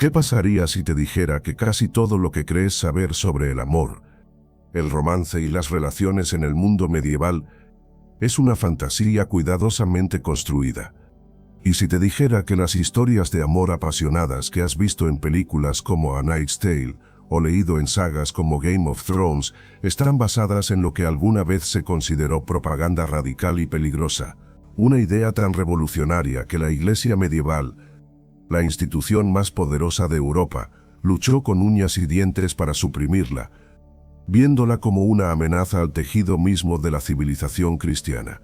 ¿Qué pasaría si te dijera que casi todo lo que crees saber sobre el amor, el romance y las relaciones en el mundo medieval es una fantasía cuidadosamente construida? Y si te dijera que las historias de amor apasionadas que has visto en películas como A Knight's Tale o leído en sagas como Game of Thrones están basadas en lo que alguna vez se consideró propaganda radical y peligrosa, una idea tan revolucionaria que la Iglesia medieval, la institución más poderosa de Europa, luchó con uñas y dientes para suprimirla, viéndola como una amenaza al tejido mismo de la civilización cristiana?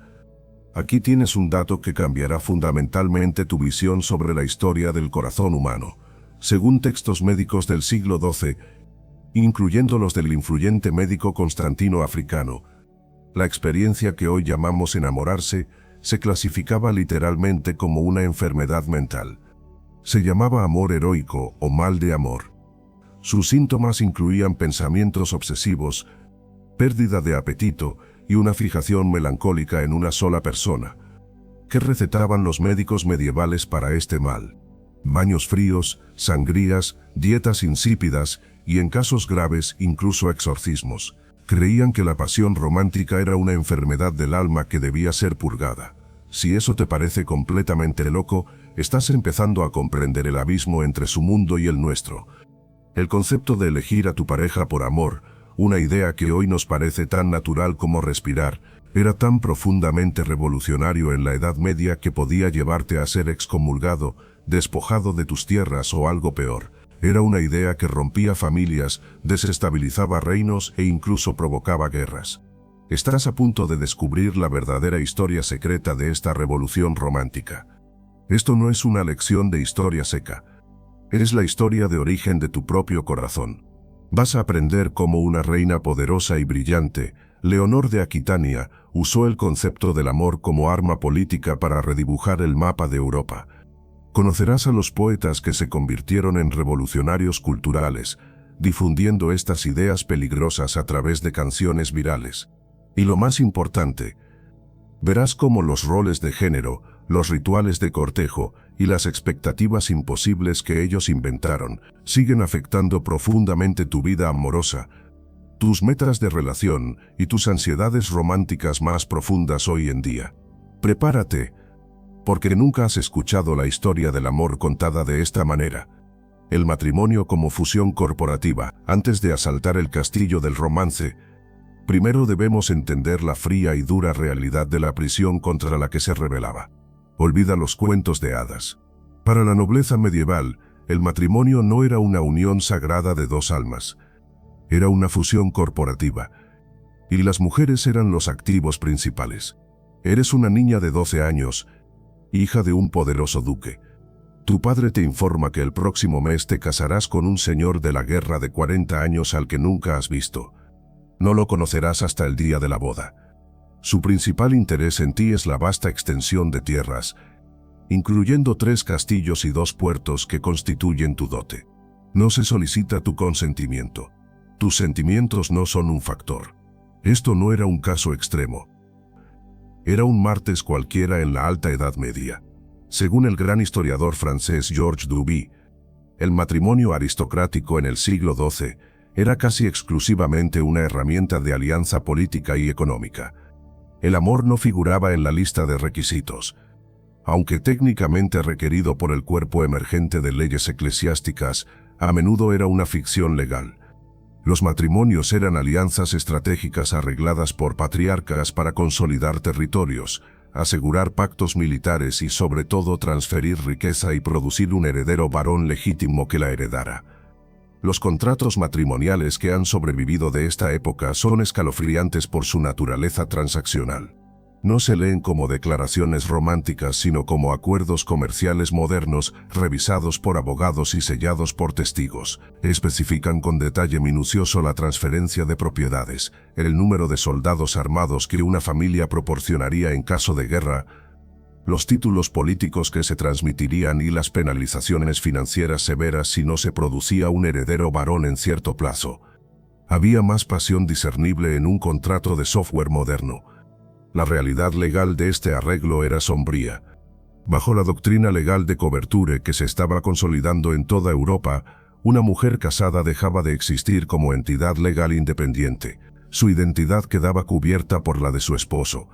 Aquí tienes un dato que cambiará fundamentalmente tu visión sobre la historia del corazón humano. Según textos médicos del siglo XII, incluyendo los del influyente médico Constantino Africano, la experiencia que hoy llamamos enamorarse se clasificaba literalmente como una enfermedad mental. Se llamaba amor heroico o mal de amor. Sus síntomas incluían pensamientos obsesivos, pérdida de apetito y una fijación melancólica en una sola persona. ¿Qué recetaban los médicos medievales para este mal? Baños fríos, sangrías, dietas insípidas y, en casos graves, incluso exorcismos. Creían que la pasión romántica era una enfermedad del alma que debía ser purgada. Si eso te parece completamente loco, estás empezando a comprender el abismo entre su mundo y el nuestro. El concepto de elegir a tu pareja por amor, una idea que hoy nos parece tan natural como respirar, era tan profundamente revolucionario en la Edad Media que podía llevarte a ser excomulgado, despojado de tus tierras o algo peor. Era una idea que rompía familias, desestabilizaba reinos e incluso provocaba guerras. Estás a punto de descubrir la verdadera historia secreta de esta revolución romántica. Esto no es una lección de historia seca. Es la historia de origen de tu propio corazón. Vas a aprender cómo una reina poderosa y brillante, Leonor de Aquitania, usó el concepto del amor como arma política para redibujar el mapa de Europa. Conocerás a los poetas que se convirtieron en revolucionarios culturales, difundiendo estas ideas peligrosas a través de canciones virales. Y lo más importante, verás cómo los roles de género, los rituales de cortejo y las expectativas imposibles que ellos inventaron siguen afectando profundamente tu vida amorosa, tus metas de relación y tus ansiedades románticas más profundas hoy en día. Prepárate, porque nunca has escuchado la historia del amor contada de esta manera. El matrimonio como fusión corporativa. Antes de asaltar el castillo del romance, primero debemos entender la fría y dura realidad de la prisión contra la que se rebelaba. Olvida los cuentos de hadas. Para la nobleza medieval, el matrimonio no era una unión sagrada de dos almas. Era una fusión corporativa. Y las mujeres eran los activos principales. Eres una niña de 12 años, hija de un poderoso duque. Tu padre te informa que el próximo mes te casarás con un señor de la guerra de 40 años al que nunca has visto. No lo conocerás hasta el día de la boda. Su principal interés en ti es la vasta extensión de tierras, incluyendo 3 castillos y 2 puertos que constituyen tu dote. No se solicita tu consentimiento. Tus sentimientos no son un factor. Esto no era un caso extremo. Era un martes cualquiera en la Alta Edad Media. Según el gran historiador francés Georges Duby, el matrimonio aristocrático en el siglo XII era casi exclusivamente una herramienta de alianza política y económica. El amor no figuraba en la lista de requisitos. Aunque técnicamente requerido por el cuerpo emergente de leyes eclesiásticas, a menudo era una ficción legal. Los matrimonios eran alianzas estratégicas arregladas por patriarcas para consolidar territorios, asegurar pactos militares y sobre todo transferir riqueza y producir un heredero varón legítimo que la heredara. Los contratos matrimoniales que han sobrevivido de esta época son escalofriantes por su naturaleza transaccional. No se leen como declaraciones románticas, sino como acuerdos comerciales modernos, revisados por abogados y sellados por testigos. Especifican con detalle minucioso la transferencia de propiedades, el número de soldados armados que una familia proporcionaría en caso de guerra, los títulos políticos que se transmitirían y las penalizaciones financieras severas si no se producía un heredero varón en cierto plazo. Había más pasión discernible en un contrato de software moderno. La realidad legal de este arreglo era sombría. Bajo la doctrina legal de coberture que se estaba consolidando en toda Europa, una mujer casada dejaba de existir como entidad legal independiente. Su identidad quedaba cubierta por la de su esposo.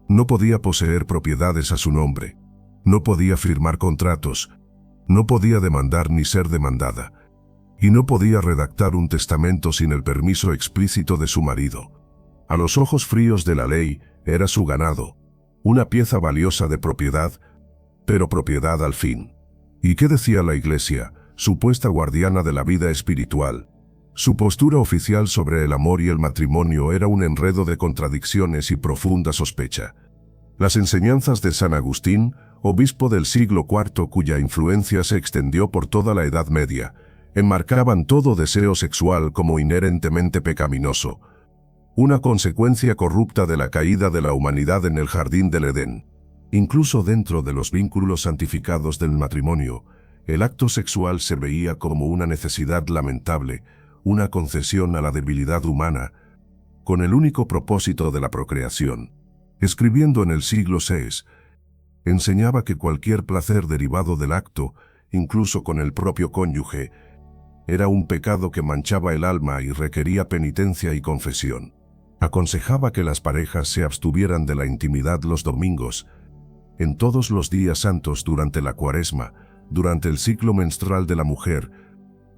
No podía poseer propiedades a su nombre. No podía firmar contratos. No podía demandar ni ser demandada. Y no podía redactar un testamento sin el permiso explícito de su marido. A los ojos fríos de la ley, era su ganado, una pieza valiosa de propiedad, pero propiedad al fin. ¿Y qué decía la Iglesia, supuesta guardiana de la vida espiritual? Su postura oficial sobre el amor y el matrimonio era un enredo de contradicciones y profunda sospecha. Las enseñanzas de San Agustín, obispo del siglo IV cuya influencia se extendió por toda la Edad Media, enmarcaban todo deseo sexual como inherentemente pecaminoso, una consecuencia corrupta de la caída de la humanidad en el jardín del Edén. Incluso dentro de los vínculos santificados del matrimonio, el acto sexual se veía como una necesidad lamentable, una concesión a la debilidad humana, con el único propósito de la procreación. Escribiendo en el siglo VI, enseñaba que cualquier placer derivado del acto, incluso con el propio cónyuge, era un pecado que manchaba el alma y requería penitencia y confesión. Aconsejaba que las parejas se abstuvieran de la intimidad los domingos, en todos los días santos durante la Cuaresma, durante el ciclo menstrual de la mujer,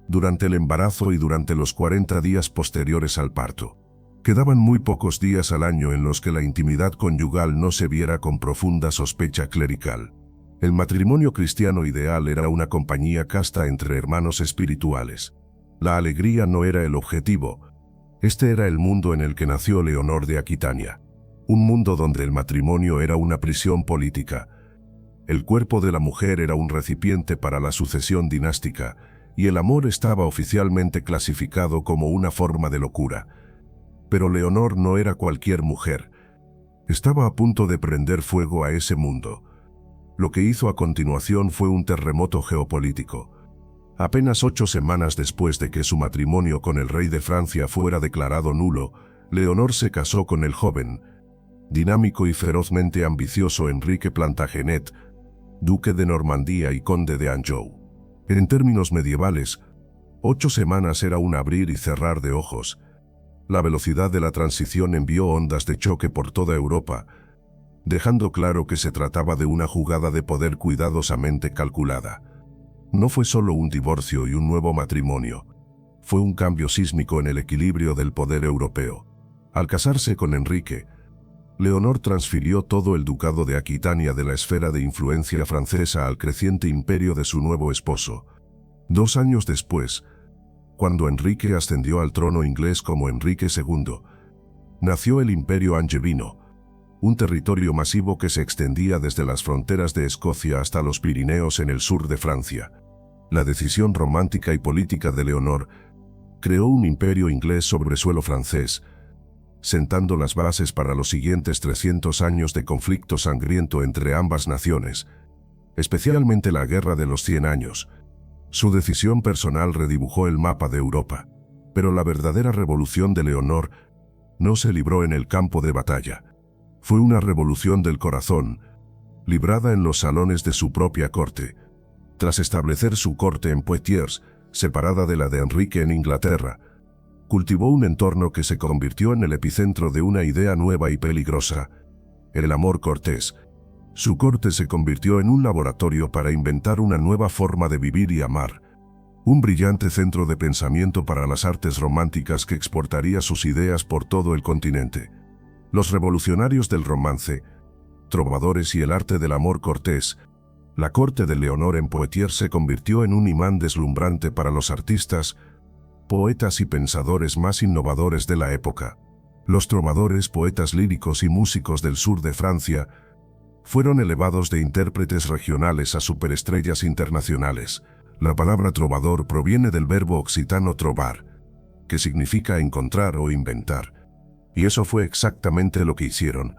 durante el embarazo y durante los 40 días posteriores al parto. Quedaban muy pocos días al año en los que la intimidad conyugal no se viera con profunda sospecha clerical. El matrimonio cristiano ideal era una compañía casta entre hermanos espirituales. La alegría no era el objetivo. Este era el mundo en el que nació Leonor de Aquitania. Un mundo donde el matrimonio era una prisión política. El cuerpo de la mujer era un recipiente para la sucesión dinástica, y el amor estaba oficialmente clasificado como una forma de locura. Pero Leonor no era cualquier mujer. Estaba a punto de prender fuego a ese mundo. Lo que hizo a continuación fue un terremoto geopolítico. Apenas 8 semanas después de que su matrimonio con el rey de Francia fuera declarado nulo, Leonor se casó con el joven, dinámico y ferozmente ambicioso Enrique Plantagenet, duque de Normandía y conde de Anjou. En términos medievales, 8 semanas era un abrir y cerrar de ojos. La velocidad de la transición envió ondas de choque por toda Europa, dejando claro que se trataba de una jugada de poder cuidadosamente calculada. No fue solo un divorcio y un nuevo matrimonio, fue un cambio sísmico en el equilibrio del poder europeo. Al casarse con Enrique, Leonor transfirió todo el ducado de Aquitania de la esfera de influencia francesa al creciente imperio de su nuevo esposo. 2 años después, cuando Enrique ascendió al trono inglés como Enrique II, nació el Imperio Angevino, un territorio masivo que se extendía desde las fronteras de Escocia hasta los Pirineos en el sur de Francia. La decisión romántica y política de Leonor creó un imperio inglés sobre suelo francés, sentando las bases para los siguientes 300 años de conflicto sangriento entre ambas naciones, especialmente la Guerra de los 100 años. Su decisión personal redibujó el mapa de Europa, pero la verdadera revolución de Leonor no se libró en el campo de batalla. Fue una revolución del corazón, librada en los salones de su propia corte. Tras establecer su corte en Poitiers, separada de la de Enrique en Inglaterra, cultivó un entorno que se convirtió en el epicentro de una idea nueva y peligrosa: el amor cortés. Su corte se convirtió en un laboratorio para inventar una nueva forma de vivir y amar, un brillante centro de pensamiento para las artes románticas que exportaría sus ideas por todo el continente. Los revolucionarios del romance, trovadores y el arte del amor cortés, la corte de Leonor en Poitiers se convirtió en un imán deslumbrante para los artistas, poetas y pensadores más innovadores de la época. Los trovadores, poetas líricos y músicos del sur de Francia fueron elevados de intérpretes regionales a superestrellas internacionales. La palabra trovador proviene del verbo occitano trobar, que significa encontrar o inventar. Y eso fue exactamente lo que hicieron.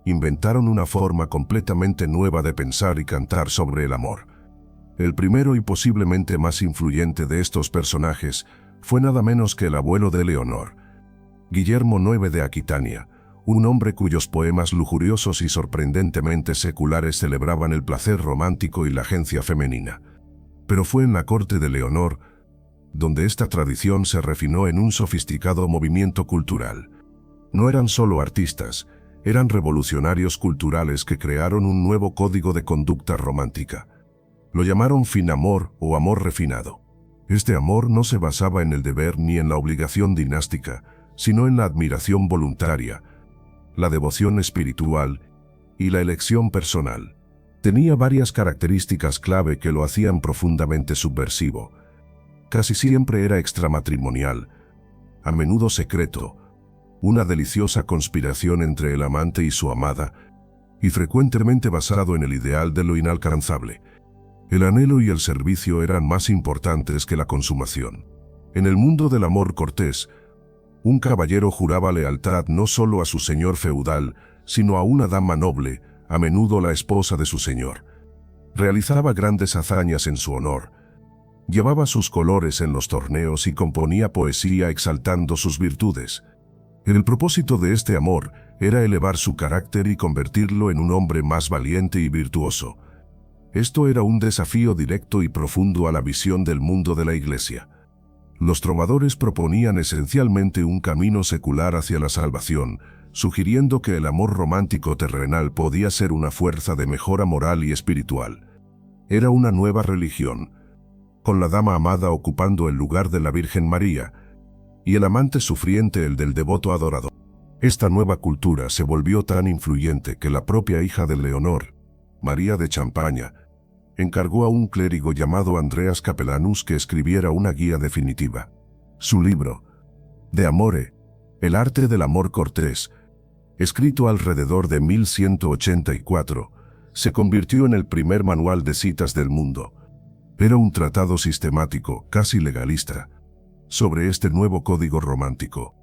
Inventaron una forma completamente nueva de pensar y cantar sobre el amor. El primero y posiblemente más influyente de estos personajes fue nada menos que el abuelo de Leonor, Guillermo IX de Aquitania, un hombre cuyos poemas lujuriosos y sorprendentemente seculares celebraban el placer romántico y la agencia femenina. Pero fue en la corte de Leonor donde esta tradición se refinó en un sofisticado movimiento cultural. No eran solo artistas, eran revolucionarios culturales que crearon un nuevo código de conducta romántica. Lo llamaron fin amor o amor refinado. Este amor no se basaba en el deber ni en la obligación dinástica, sino en la admiración voluntaria, la devoción espiritual y la elección personal. Tenía varias características clave que lo hacían profundamente subversivo. Casi siempre era extramatrimonial, a menudo secreto, una deliciosa conspiración entre el amante y su amada, y frecuentemente basado en el ideal de lo inalcanzable. El anhelo y el servicio eran más importantes que la consumación. En el mundo del amor cortés, un caballero juraba lealtad no solo a su señor feudal, sino a una dama noble, a menudo la esposa de su señor. Realizaba grandes hazañas en su honor. Llevaba sus colores en los torneos y componía poesía exaltando sus virtudes. El propósito de este amor era elevar su carácter y convertirlo en un hombre más valiente y virtuoso. Esto era un desafío directo y profundo a la visión del mundo de la Iglesia. Los trovadores proponían esencialmente un camino secular hacia la salvación, sugiriendo que el amor romántico terrenal podía ser una fuerza de mejora moral y espiritual. Era una nueva religión, con la dama amada ocupando el lugar de la Virgen María, y el amante sufriente el del devoto adorador. Esta nueva cultura se volvió tan influyente que la propia hija de Leonor, María de Champaña, encargó a un clérigo llamado Andreas Capellanus que escribiera una guía definitiva. Su libro, De Amore, el arte del amor cortés, escrito alrededor de 1184, se convirtió en el primer manual de citas del mundo. Era un tratado sistemático, casi legalista, sobre este nuevo código romántico.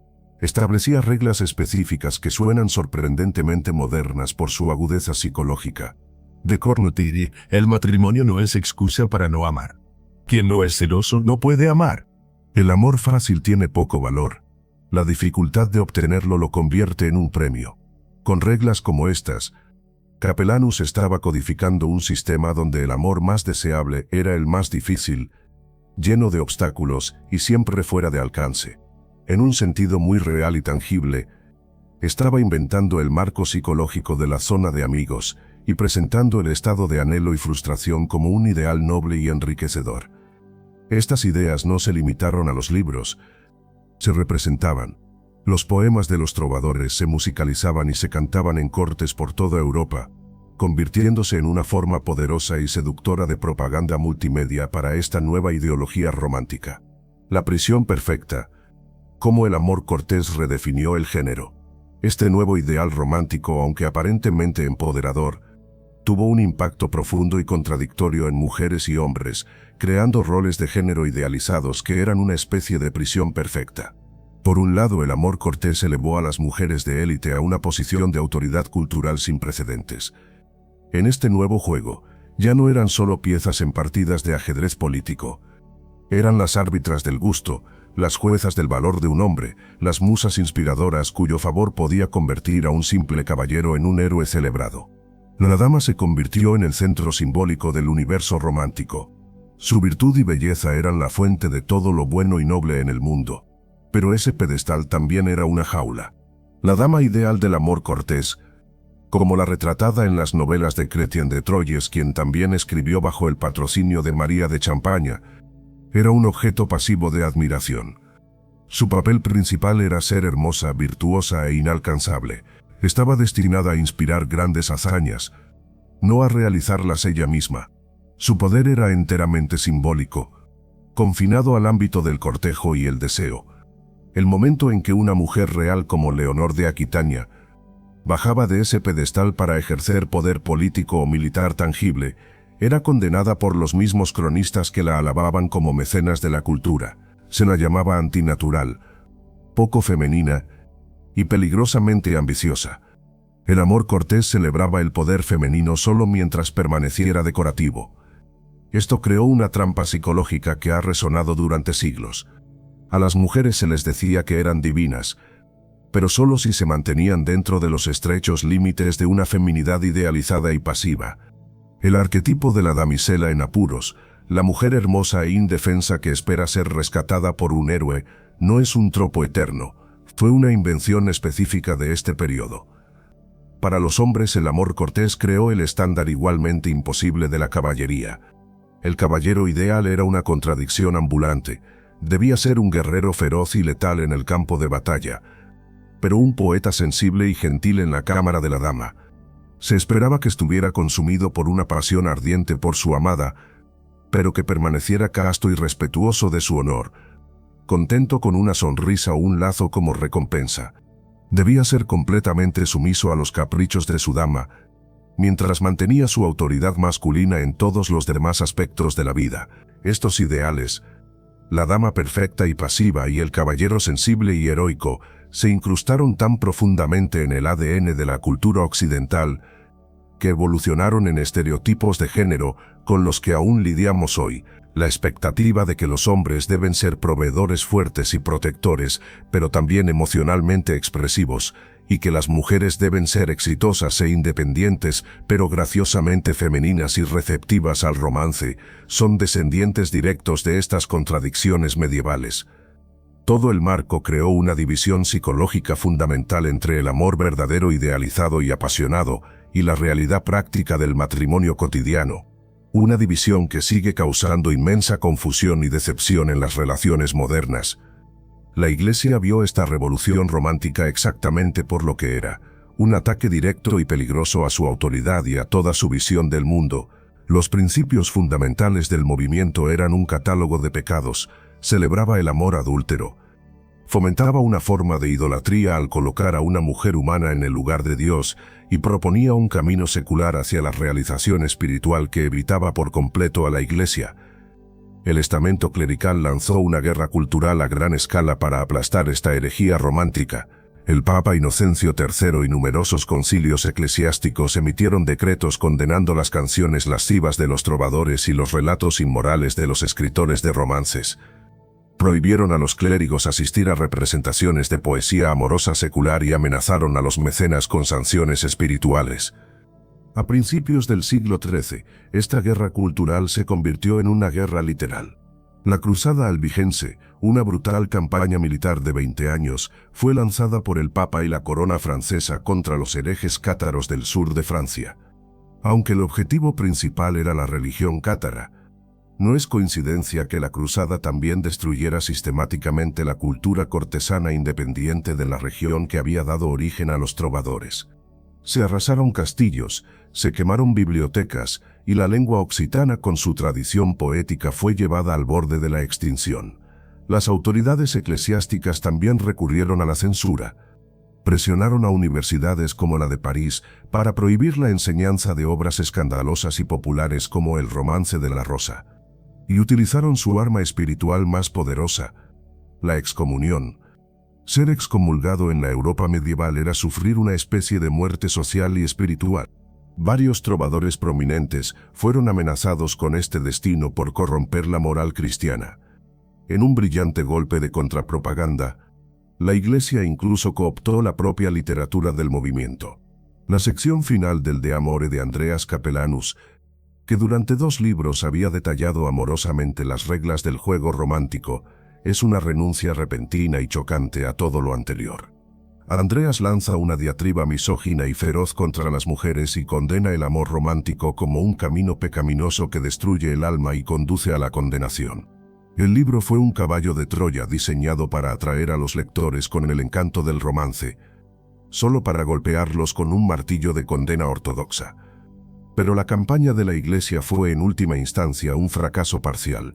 Establecía reglas específicas que suenan sorprendentemente modernas por su agudeza psicológica. De Cornuti, el matrimonio no es excusa para no amar. Quien no es celoso no puede amar. El amor fácil tiene poco valor. La dificultad de obtenerlo lo convierte en un premio. Con reglas como estas, Capellanus estaba codificando un sistema donde el amor más deseable era el más difícil, lleno de obstáculos y siempre fuera de alcance. En un sentido muy real y tangible, estaba inventando el marco psicológico de la zona de amigos y presentando el estado de anhelo y frustración como un ideal noble y enriquecedor. Estas ideas no se limitaron a los libros, se representaban. Los poemas de los trovadores se musicalizaban y se cantaban en cortes por toda Europa, convirtiéndose en una forma poderosa y seductora de propaganda multimedia para esta nueva ideología romántica. La prisión perfecta, cómo el amor cortés redefinió el género. Este nuevo ideal romántico, aunque aparentemente empoderador, tuvo un impacto profundo y contradictorio en mujeres y hombres, creando roles de género idealizados que eran una especie de prisión perfecta. Por un lado, el amor cortés elevó a las mujeres de élite a una posición de autoridad cultural sin precedentes. En este nuevo juego, ya no eran solo piezas en partidas de ajedrez político. Eran las árbitras del gusto, las juezas del valor de un hombre, las musas inspiradoras cuyo favor podía convertir a un simple caballero en un héroe celebrado. La dama se convirtió en el centro simbólico del universo romántico. Su virtud y belleza eran la fuente de todo lo bueno y noble en el mundo. Pero ese pedestal también era una jaula. La dama ideal del amor cortés, como la retratada en las novelas de Chrétien de Troyes, quien también escribió bajo el patrocinio de María de Champaña, era un objeto pasivo de admiración. Su papel principal era ser hermosa, virtuosa e inalcanzable. Estaba destinada a inspirar grandes hazañas, no a realizarlas ella misma. Su poder era enteramente simbólico, confinado al ámbito del cortejo y el deseo. El momento en que una mujer real como Leonor de Aquitania bajaba de ese pedestal para ejercer poder político o militar tangible, era condenada por los mismos cronistas que la alababan como mecenas de la cultura. Se la llamaba antinatural, poco femenina y peligrosamente ambiciosa. El amor cortés celebraba el poder femenino solo mientras permaneciera decorativo. Esto creó una trampa psicológica que ha resonado durante siglos. A las mujeres se les decía que eran divinas, pero solo si se mantenían dentro de los estrechos límites de una feminidad idealizada y pasiva. El arquetipo de la damisela en apuros, la mujer hermosa e indefensa que espera ser rescatada por un héroe, no es un tropo eterno, fue una invención específica de este periodo. Para los hombres el amor cortés creó el estándar igualmente imposible de la caballería. El caballero ideal era una contradicción ambulante, debía ser un guerrero feroz y letal en el campo de batalla, pero un poeta sensible y gentil en la cámara de la dama. Se esperaba que estuviera consumido por una pasión ardiente por su amada, pero que permaneciera casto y respetuoso de su honor, contento con una sonrisa o un lazo como recompensa. Debía ser completamente sumiso a los caprichos de su dama, mientras mantenía su autoridad masculina en todos los demás aspectos de la vida. Estos ideales, la dama perfecta y pasiva y el caballero sensible y heroico, se incrustaron tan profundamente en el ADN de la cultura occidental que evolucionaron en estereotipos de género con los que aún lidiamos hoy. La expectativa de que los hombres deben ser proveedores fuertes y protectores, pero también emocionalmente expresivos, y que las mujeres deben ser exitosas e independientes, pero graciosamente femeninas y receptivas al romance, son descendientes directos de estas contradicciones medievales. Todo el marco creó una división psicológica fundamental entre el amor verdadero idealizado y apasionado y la realidad práctica del matrimonio cotidiano. Una división que sigue causando inmensa confusión y decepción en las relaciones modernas. La Iglesia vio esta revolución romántica exactamente por lo que era, un ataque directo y peligroso a su autoridad y a toda su visión del mundo. Los principios fundamentales del movimiento eran un catálogo de pecados, celebraba el amor adúltero, fomentaba una forma de idolatría al colocar a una mujer humana en el lugar de Dios y proponía un camino secular hacia la realización espiritual que evitaba por completo a la Iglesia. El estamento clerical lanzó una guerra cultural a gran escala para aplastar esta herejía romántica. El Papa Inocencio III y numerosos concilios eclesiásticos emitieron decretos condenando las canciones lascivas de los trovadores y los relatos inmorales de los escritores de romances. Prohibieron a los clérigos asistir a representaciones de poesía amorosa secular y amenazaron a los mecenas con sanciones espirituales. A principios del siglo XIII, esta guerra cultural se convirtió en una guerra literal. La Cruzada Albigense, una brutal campaña militar de 20 años, fue lanzada por el Papa y la corona francesa contra los herejes cátaros del sur de Francia. Aunque el objetivo principal era la religión cátara, no es coincidencia que la cruzada también destruyera sistemáticamente la cultura cortesana independiente de la región que había dado origen a los trovadores. Se arrasaron castillos, se quemaron bibliotecas, y la lengua occitana con su tradición poética fue llevada al borde de la extinción. Las autoridades eclesiásticas también recurrieron a la censura. Presionaron a universidades como la de París para prohibir la enseñanza de obras escandalosas y populares como el Romance de la Rosa. Y utilizaron su arma espiritual más poderosa, la excomunión. Ser excomulgado en la Europa medieval era sufrir una especie de muerte social y espiritual. Varios trovadores prominentes fueron amenazados con este destino por corromper la moral cristiana. En un brillante golpe de contrapropaganda, la Iglesia incluso cooptó la propia literatura del movimiento. La sección final del De Amore de Andreas Capellanus, que durante 2 libros había detallado amorosamente las reglas del juego romántico, es una renuncia repentina y chocante a todo lo anterior. Andreas lanza una diatriba misógina y feroz contra las mujeres y condena el amor romántico como un camino pecaminoso que destruye el alma y conduce a la condenación. El libro fue un caballo de Troya diseñado para atraer a los lectores con el encanto del romance, solo para golpearlos con un martillo de condena ortodoxa. Pero la campaña de la Iglesia fue en última instancia un fracaso parcial.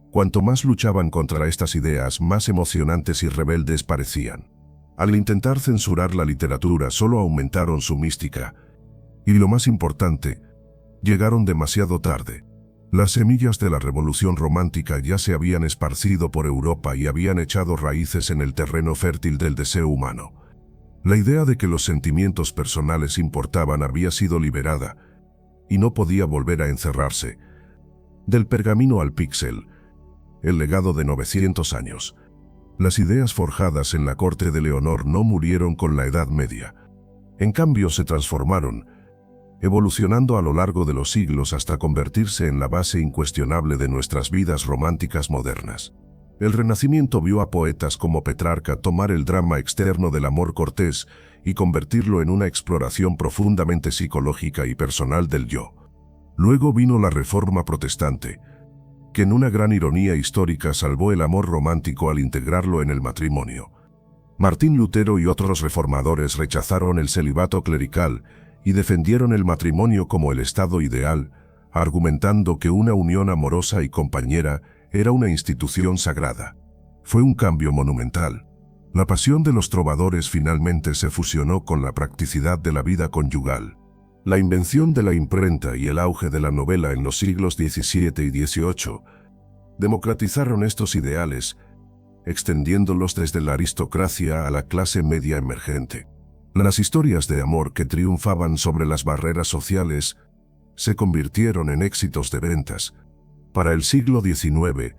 Cuanto más luchaban contra estas ideas, más emocionantes y rebeldes parecían. Al intentar censurar la literatura, solo aumentaron su mística. Y lo más importante, llegaron demasiado tarde. Las semillas de la revolución romántica ya se habían esparcido por Europa y habían echado raíces en el terreno fértil del deseo humano. La idea de que los sentimientos personales importaban había sido liberada, y no podía volver a encerrarse. Del pergamino al píxel, el legado de 900 años. Las ideas forjadas en la corte de Leonor no murieron con la Edad Media. En cambio, se transformaron, evolucionando a lo largo de los siglos hasta convertirse en la base incuestionable de nuestras vidas románticas modernas. El Renacimiento vio a poetas como Petrarca tomar el drama externo del amor cortés y convertirlo en una exploración profundamente psicológica y personal del yo. Luego vino la Reforma Protestante, que en una gran ironía histórica salvó el amor romántico al integrarlo en el matrimonio. Martín Lutero y otros reformadores rechazaron el celibato clerical y defendieron el matrimonio como el estado ideal, argumentando que una unión amorosa y compañera era una institución sagrada. Fue un cambio monumental. La pasión de los trovadores finalmente se fusionó con la practicidad de la vida conyugal. La invención de la imprenta y el auge de la novela en los siglos XVII y XVIII democratizaron estos ideales, extendiéndolos desde la aristocracia a la clase media emergente. Las historias de amor que triunfaban sobre las barreras sociales se convirtieron en éxitos de ventas. Para el siglo XIX,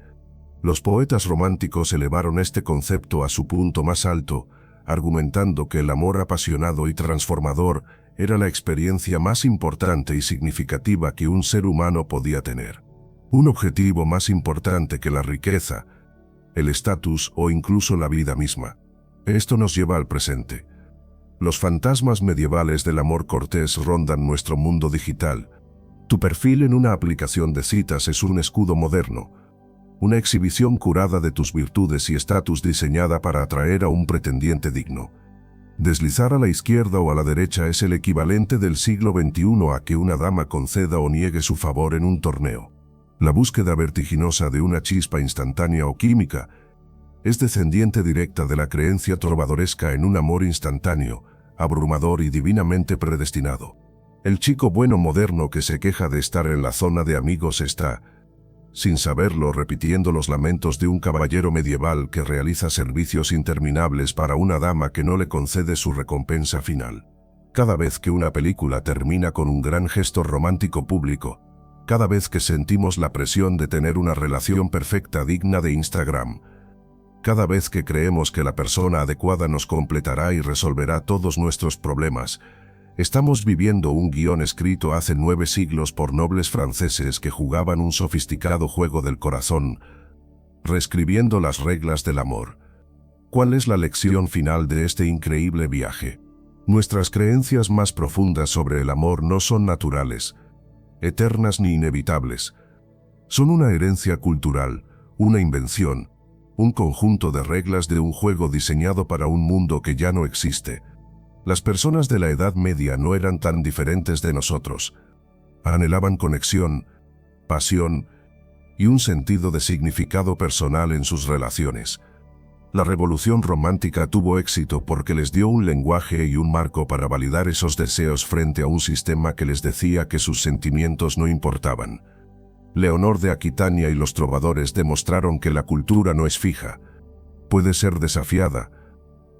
los poetas románticos elevaron este concepto a su punto más alto, argumentando que el amor apasionado y transformador era la experiencia más importante y significativa que un ser humano podía tener. Un objetivo más importante que la riqueza, el estatus o incluso la vida misma. Esto nos lleva al presente. Los fantasmas medievales del amor cortés rondan nuestro mundo digital. Tu perfil en una aplicación de citas es un escudo moderno, una exhibición curada de tus virtudes y estatus diseñada para atraer a un pretendiente digno. Deslizar a la izquierda o a la derecha es el equivalente del siglo XXI a que una dama conceda o niegue su favor en un torneo. La búsqueda vertiginosa de una chispa instantánea o química es descendiente directa de la creencia trovadoresca en un amor instantáneo, abrumador y divinamente predestinado. El chico bueno moderno que se queja de estar en la zona de amigos está, sin saberlo, repitiendo los lamentos de un caballero medieval que realiza servicios interminables para una dama que no le concede su recompensa final. Cada vez que una película termina con un gran gesto romántico público, cada vez que sentimos la presión de tener una relación perfecta digna de Instagram, cada vez que creemos que la persona adecuada nos completará y resolverá todos nuestros problemas, estamos viviendo un guión escrito hace 9 siglos por nobles franceses que jugaban un sofisticado juego del corazón, reescribiendo las reglas del amor. ¿Cuál es la lección final de este increíble viaje? Nuestras creencias más profundas sobre el amor no son naturales, eternas ni inevitables. Son una herencia cultural, una invención, un conjunto de reglas de un juego diseñado para un mundo que ya no existe. Las personas de la Edad Media no eran tan diferentes de nosotros. Anhelaban conexión, pasión y un sentido de significado personal en sus relaciones. La Revolución Romántica tuvo éxito porque les dio un lenguaje y un marco para validar esos deseos frente a un sistema que les decía que sus sentimientos no importaban. Leonor de Aquitania y los trovadores demostraron que la cultura no es fija. Puede ser desafiada,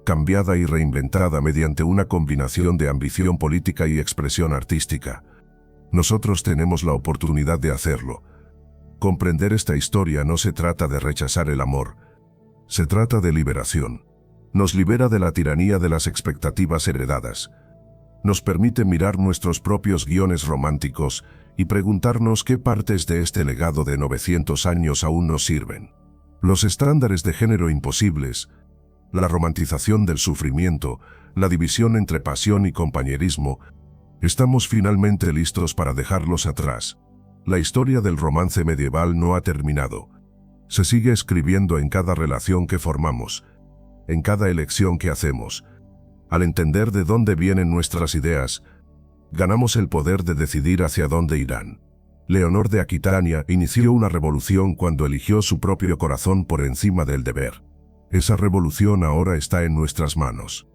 cambiada y reinventada mediante una combinación de ambición política y expresión artística. Nosotros tenemos la oportunidad de hacerlo. Comprender esta historia no se trata de rechazar el amor, se trata de liberación. Nos libera de la tiranía de las expectativas heredadas. Nos permite mirar nuestros propios guiones románticos y preguntarnos qué partes de este legado de 900 años aún nos sirven. Los estándares de género imposibles, la romantización del sufrimiento, la división entre pasión y compañerismo, estamos finalmente listos para dejarlos atrás. La historia del romance medieval no ha terminado. Se sigue escribiendo en cada relación que formamos, en cada elección que hacemos. Al entender de dónde vienen nuestras ideas, ganamos el poder de decidir hacia dónde irán. Leonor de Aquitania inició una revolución cuando eligió su propio corazón por encima del deber. Esa revolución ahora está en nuestras manos.